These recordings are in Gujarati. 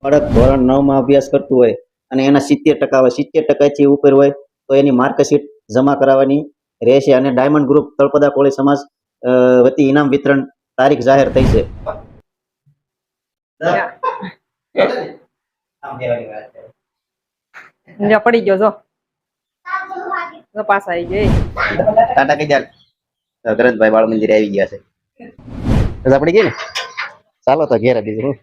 બાળક ધોરણ 9 માં અભ્યાસ કરતું હોય અને એના 70% હોય, 70% ઉપર હોય તો એની માર્કશીટ જમા કરાવવાની રહેશે અને ડાયમંડ ગ્રુપ તળપદા કોળી સમાજ વતી ઇનામ વિતરણ તારીખ જાહેર થઈ છે. પડી ગયો જો પાસ આવી ગઈ. ટાટા કઈ ચાલ ગ્રંથભાઈ બાળ મંદિરે આવી ગયા છે. રજા પડી ગઈ ને, ચાલો તો ઘેર બીજું.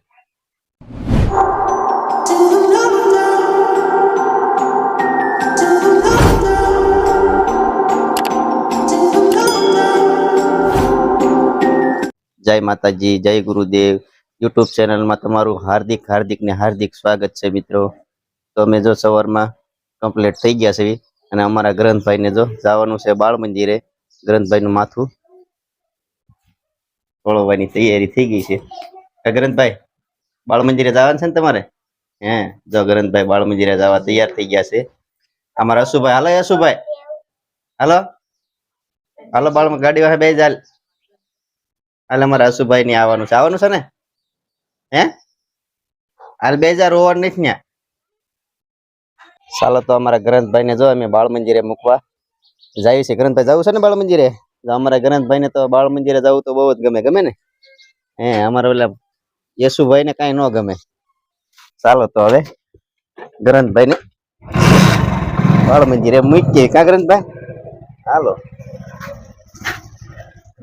જય માતાજી, જય ગુરુદેવ. યુટ્યુબ ચેનલમાં તમારું હાર્દિક સ્વાગત છે મિત્રો. તો અમે જો સવારમાં કમ્પ્લીટ થઈ ગયા છે અને અમારા ગ્રંથભાઈને જો જવાનું છે બાળ મંદિરે. ગ્રંથભાઈનું માથું વળવાની તૈયારી થઈ ગઈ છે. ગ્રંથભાઈ બાળ મંદિરે જવાનું છે ને તમારે? હે જો ગ્રંથભાઈ બાળ મંદિરે જવા તૈયાર થઈ ગયા છે. અમારા અશુભાઈ હાલો, અશુભાઈ હાલો હાલો, બાળ ગાડી વાળા બે ચાલ. હાલ અમારા અશુભાઈ ની આવવાનું છે ને? હે હાલ 2000 ઓવર નથી ત્યાં. ચાલો તો અમારા ગ્રંથભાઈ ને જો અમે બાળ મંદિરે મૂકવા જાય છે. ગ્રંથભાઈ જવું છે ને બાળ મંદિરે? અમારા ગ્રંથભાઈ ને તો બાળ મંદિરે જવું તો બહુ જ ગમે ને. હે અમારા ઓલા યશુભાઈ ને કઈ ન ગમે. ચાલો તો હવે ગ્રંથભાઈ ને બાળ મંદિરે મૂકીએ. કા ગ્રંથભાઈ? હાલો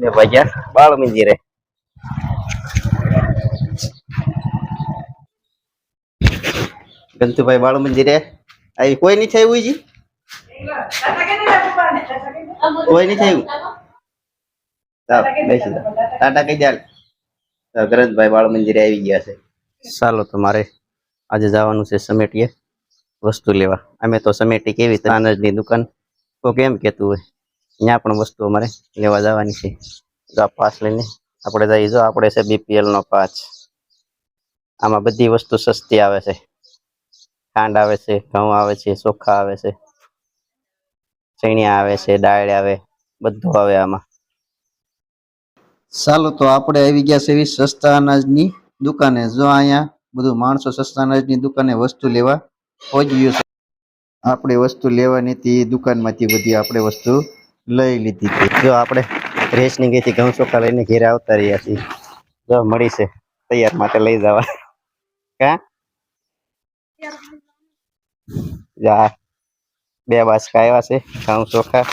ને ભાઈ બાળ મંદિરે. ગંતુભાઈ બાળ મંદિરે આવી કોઈ નહીં થયું જી? કોઈ નહીં થયું? બેસી જાઓ. ટાટા કઈ ચાલ. ગ્રંથભાઈ બાળ મંદિરે આવી ગયા છે. ચાલો તો મારે આજે જવાનું છે સમેટીએ વસ્તુ લેવા. અમે તો સમેટી કેવી અનાજની દુકાન તો કેમ કેતું હોય ત્યાં પણ વસ્તુ અમારે લેવા જવાની છે. જો પાસ લઈને આપણે જઈએ. જો આપણે છે BPL નો પાસ. આમાં બધી વસ્તુ સસ્તી આવે છે. ખાંડ આવે છે, ઘઉં આવે છે, ચોખા આવે છે, ચણિયા આવે છે, દાળ આવે, બધું આવે આમાં. ચાલો તો આપણે આવી ગયા છે એવી સસ્તા અનાજની દુકાને. જો અહીંયા બધું માણસો સસ્તા અનાજની દુકાને વસ્તુ લેવા પહોંચી ગયું છે. આપણે વસ્તુ લેવાની હતી દુકાનમાંથી બધી આપણે વસ્તુ લઈ લીધી હતી. જો આપણે રેશનિંગ થી ઘઉં ચોખા લઈને ઘેરે આવતા રહ્યા છીએ. જો મળી છે તૈયાર માટે લઈ જવા. કા જા 2 બાસકા આવ્યા છે ઘઉં ચોખા.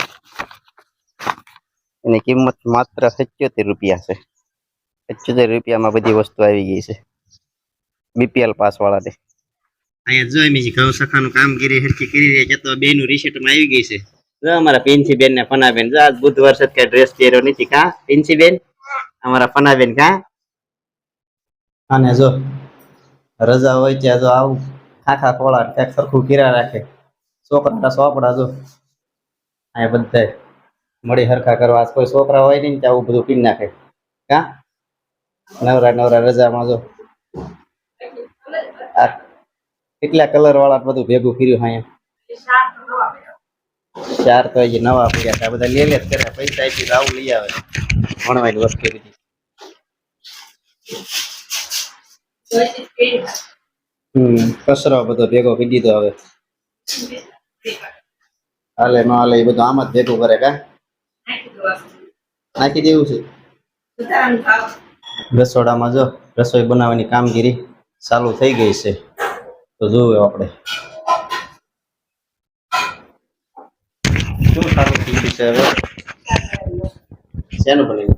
એની કિંમત માત્ર 77 રૂપિયા છે. 77 રૂપિયામાં બધી વસ્તુ આવી ગઈ છે BPL પાસ વાળાને. અહીંયા જો એમ ઘઉં ચોખાનું કામગીરી હરખી કરી રહ્યા છે તો બેનું રિસેટમાં આવી ગઈ છે. જો અમારા પિન્સી બેન ને ફનાબેન જો આજ બુધવાર છે કઈ ડ્રેસ પહેર્યો નથી. કા પિન્સી બેન? અમારા ફનાબેન કા? અને જો રજા હોય ત્યાં જો આવું ખાખા ખોળા ક્યાંક સરખું કીરા રાખે. છોકરા સોપડા જો અહીંયા બધા મળી હરખા કરવા. કોઈ છોકરા હોય નહીં ત્યાં આવું બધું પીન નાખે. કા નવરા રજામાં જો આ કેટલા કલર વાળા બધું ભેગું કર્યું. અહીંયા 4 તો હજી નવા પડ્યા હતા. બધા લે જ કરે. પૈસા આપી આવું લઈ આવે ભણવાની વસ્તુ બધી. કચરો બધો ભેગો કરી દીધો. હવે હાલે ન હાલે એ બધું આમ જ ભેગું કરે. કા નાખી દેવું છે. રસોડામાં જો રસોઈ બનાવવાની કામગીરી ચાલુ થઈ ગઈ છે. તો જોયું આપણે શું ચાલુ થઈ ગયું છે. હવે શેનું બન્યું?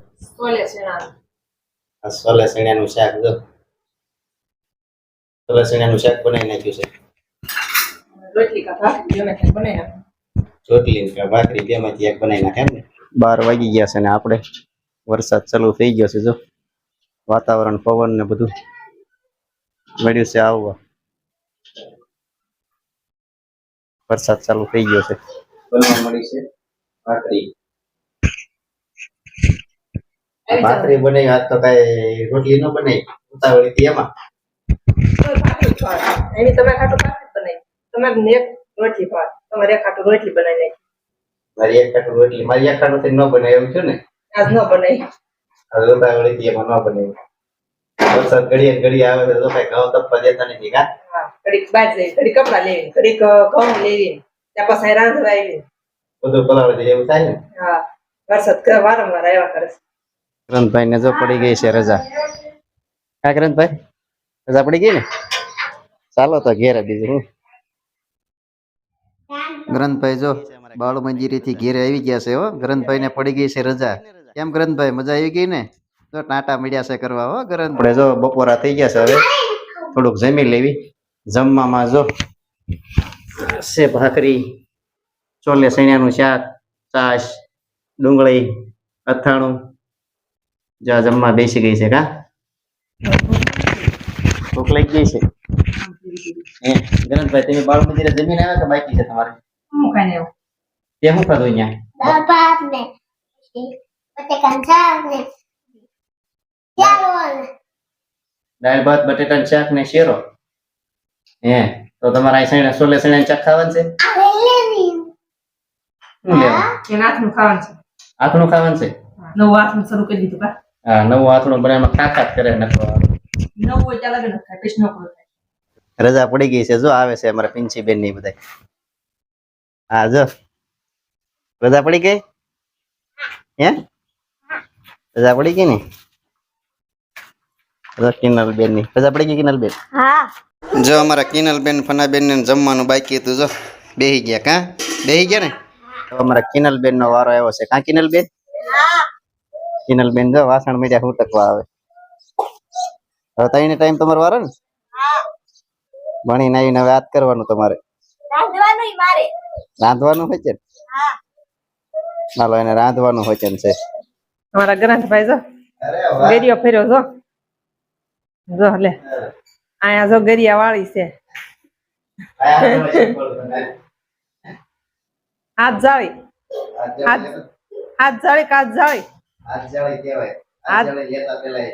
સોલે શેણાનું શાક. જો સોલે શેણાનું શાક બનાવી નાખ્યું છે. રોટલી કે ભાખરી બેમાંથી એક બનાવી નાખે એમ ને. 12 વાગી ગયા છે ને આપણે વરસાદ ચાલુ થઈ ગયો છે. જો વાતાવરણ પવન ને બધું મળ્યું છે આવવા. વરસાદ ચાલુ થઈ ગયો છે. બનવા મળી છે ભાખરી બનાવી. આજ તો કઈ રોટલી ન બનાવી ઉતાવળી હતી એમાં. એની તમે ખાટું ભાખરી બનાવી. તમારે એક રોટલી ભાત. તમારે એક ખાટું રોટલી બનાવી નાખી. મારી એક ખાટું રોટલી. મારી એક ખાટું ન બનાવી એવું છે ને. આજ ન બનાવી. ઉતાવળી હતી એમાં ન બનાવી. વરસાદ ઘડીએ આવે તો જો કઈ ઘઉં તપવા દેતા નથી કા હા ઘડીક બાજ લઈ ઘડીક કપડા લેવી ઘડીક ઘઉં લેવી ત્યાં પછી રાંધવા આવી બધું પલાળી દે એવું થાય ને હા વરસાદ વારંવાર આવ્યા કરે છે ગ્રંથભાઈ ને જો પડી ગઈ છે રજા કા ગ્રંથભાઈ રજા પડી ગઈ ને ચાલો તો ઘેરે બીજું હું ગ્રંથભાઈ જો બાળ મંજીરી થી ઘેરે આવી ગયા છે હો ગ્રંથભાઈ ને પડી ગઈ છે રજા કેમ ગ્રંથભાઈ મજા આવી ગઈ ને જો ટાટા મીડિયા છે કરવા હો ગ્રંથ આપણે જો બપોરા થઈ ગયા છે હવે થોડુંક જમી લેવી જમવામાં જો છે ભાખરી ચોલે સૈણાનું શાક છાશ ડુંગળી અથાણું જા જમવા બેસી ગઈ છે કા ભૂખ લાગી ગઈ છે ગણેશભાઈ તમે બાળ મંદિરે જમીન આવ્યા કે બાકી છે તમારે હું ખાઈને આવ્યો તે શું ખાધું અહીંયા દાળ ભાત ને બટેકાનું શાક ને ચાવલ દાળ ભાત બટેટાનું શાક ને શેરો હે તો તમારે અહીં સૈણા સોલે સૈણા શાક ખાવાનું છે આ લેવી શું લેવા એના હાથનું ખાવાનું છે આથણું ખાવાનું છે નવું હાથનું શરૂ કરી દીધું કા હા નવું આથણું બનાવવામાં ખાખાત કરે નખો નવું હોય ત્યાં લગે ન ખાય પછી ન થાય રજા પડી ગઈ છે જો આવે છે અમારા પિંચી બેન ની બધા હા જો રજા પડી ગઈ હે રજા પડી ગઈ ને કિનલ બેન ની રજા પડી ગઈ કિનલ બેન હા જો અમારા કિનલ બેન ફના બેન ને જમવાનું બાકી હતું જો બેહી ગયા કા બેહી ગયા ને તો અમારા કિનલ બેન નો વારો આવ્યો છે કા કિનલ બેન કિનલ બેન જો વાસણ મીડિયા હુટકવા આવે હવે તઈને ટાઈમ તમારો વારો ને ભણીને આવીને હવે યાદ કરવાનું તમારે રાંધવાનું મારે રાંધવાનું હોય છે ને હા ચાલો એને રાંધવાનું હોય છે અમારા ગ્રંથભાઈ જો ગેરિયો ફેર્યો જો જો લે અહીંયા જો ગેરિયા વાળી છે હાથ જાળી હાથ જાળી કાચ જાળી હાથ જાળી લેતા પેલા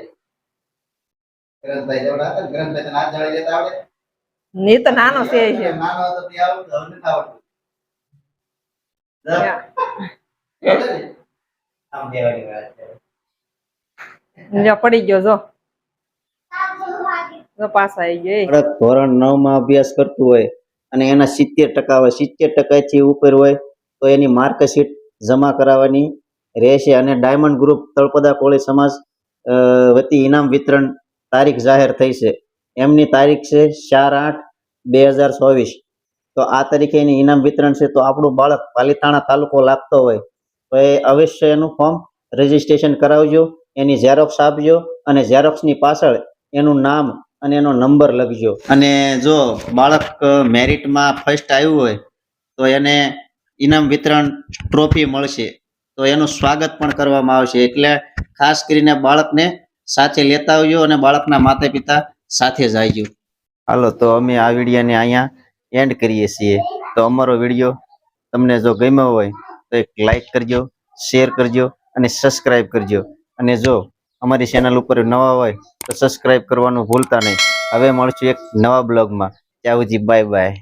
ગ્રંથભાઈ જેવડા હતા ગ્રંથભાઈ તને હાથ જાળી લેતા આવડે ને તો નાનો છે છે નાનો હતો તે આવડતું હવે નથી આવડતું આમ કહેવાની વાત છે જો પડી ગયો જો જો પાસ આવી ગઈ ધોરણ 9 માં અભ્યાસ કરતું હોય અને એના 70% હોય 70% થી ઉપર હોય તો એની માર્કશીટ જમા કરાવવાની રહેશે અને ડાયમંડ ગ્રુપ તળપદા કોળી સમાજ વતી ઇનામ વિતરણ તારીખ જાહેર થઈ છે એમની તારીખ છે 4/8/2024 તો આ તારીખે એની ઇનામ વિતરણ છે તો આપણું બાળક પાલીતાણા તાલુકો લાગતો હોય તો એ અવશ્ય એનું ફોર્મ રજીસ્ટ્રેશન કરાવજો એની ઝેરોક્સ આપજો અને ઝેરોક્સની પાછળ એનું નામ અને એનો નંબર લખજો અને જો બાળક મેરિટમાં ફર્સ્ટ આવ્યું હોય તો એને ઇનામ વિતરણ ટ્રોફી મળશે તો એનું સ્વાગત પણ કરવામાં આવશે એટલે ખાસ કરીને બાળકને સાથે લેતા આવજો અને બાળકના માતા પિતા સાથે જ આવજો હાલો તો અમે આ વિડીયોને અહીંયા એન્ડ કરીએ છીએ તો અમારો વિડીયો તમને જો ગમ્યો હોય તો એક લાઈક કરજો શેર કરજો અને સબસ્ક્રાઇબ કરજો અને જો અમારી ચેનલ ઉપર નવા હોય તો સબસ્ક્રાઇબ કરવાનું ભૂલતા નહીં હવે મળશું એક નવા બ્લોગમાં ત્યાં સુધી બાય બાય